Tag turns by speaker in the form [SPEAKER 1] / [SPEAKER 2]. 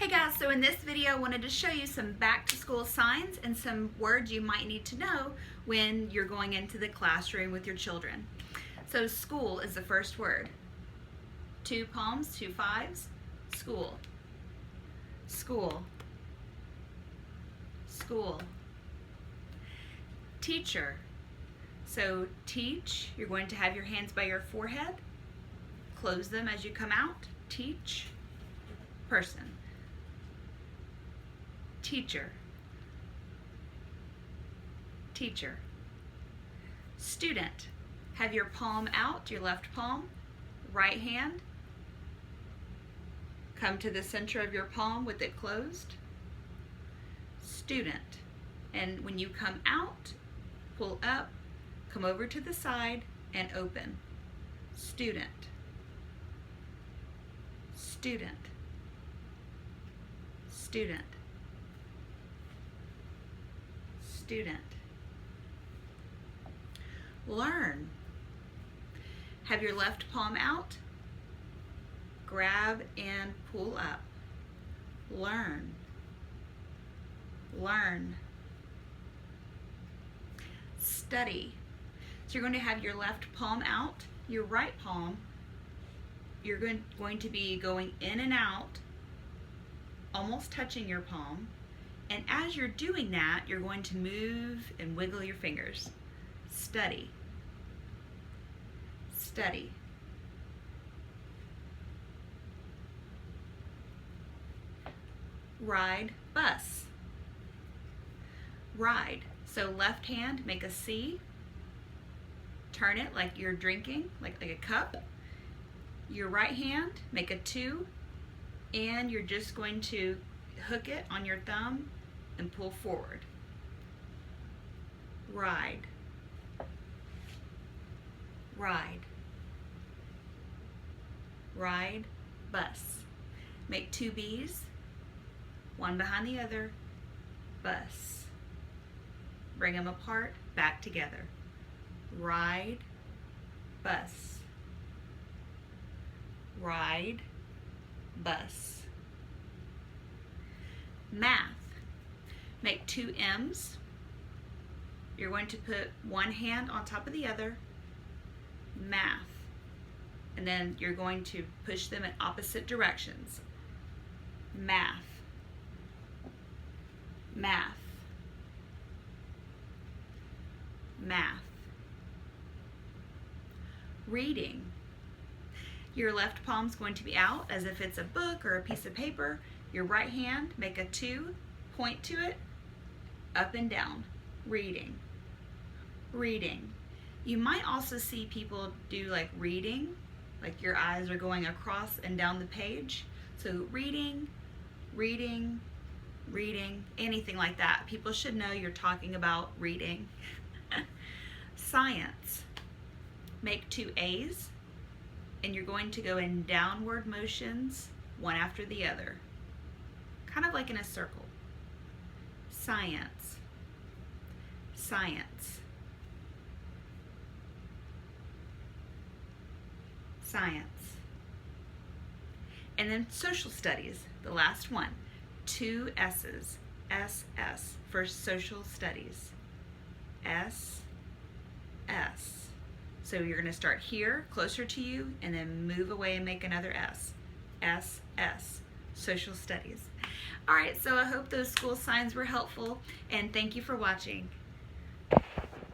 [SPEAKER 1] Hey guys, so in this video I wanted to show you some back to school signs and some words you might need to know when you're going into the classroom with your children. So school is the first word. 2 palms, 2 fives, school. School. School. Teacher. So teach, you're going to have your hands by your forehead. Close them as you come out. Teach. Person. Teacher. Teacher. Student. Have your palm out, your left palm, right hand. Come to the center of your palm with it closed. Student. And when you come out, pull up, come over to the side, and open. Student. Student. Student. Student. Learn. Have your left palm out. Grab and pull up. Learn. Learn. Study. So you're going to have your left palm out, your right palm, you're going to be going in and out, almost touching your palm. And as you're doing that, you're going to move and wiggle your fingers. Study. Study. Ride, bus. Ride. So left hand, make a C. Turn it like you're drinking, like a cup. Your right hand, make a 2. And you're just going to hook it on your thumb and pull forward. Ride. Ride. Ride, bus. Make 2 B's, one behind the other, bus. Bring them apart, back together. Ride, bus. Ride, bus. Math. Make 2 M's. You're going to put one hand on top of the other. Math. And then you're going to push them in opposite directions. Math. Math. Math. Reading. Your left palm's going to be out as if it's a book or a piece of paper. Your right hand, make a 2, point to it, up and down. Reading. Reading. You might also see people do like reading, like your eyes are going across and down the page. So reading, reading, reading, anything like that. People should know you're talking about reading. Science. Make 2 A's, and you're going to go in downward motions, one after the other. Kind of like in a circle. Science. Science. Science. And then social studies, the last one. 2 S's. SS for social studies. S. S. So you're going to start here, closer to you, and then move away and make another S. S. S. Social studies. All right, so I hope those school signs were helpful, and thank you for watching.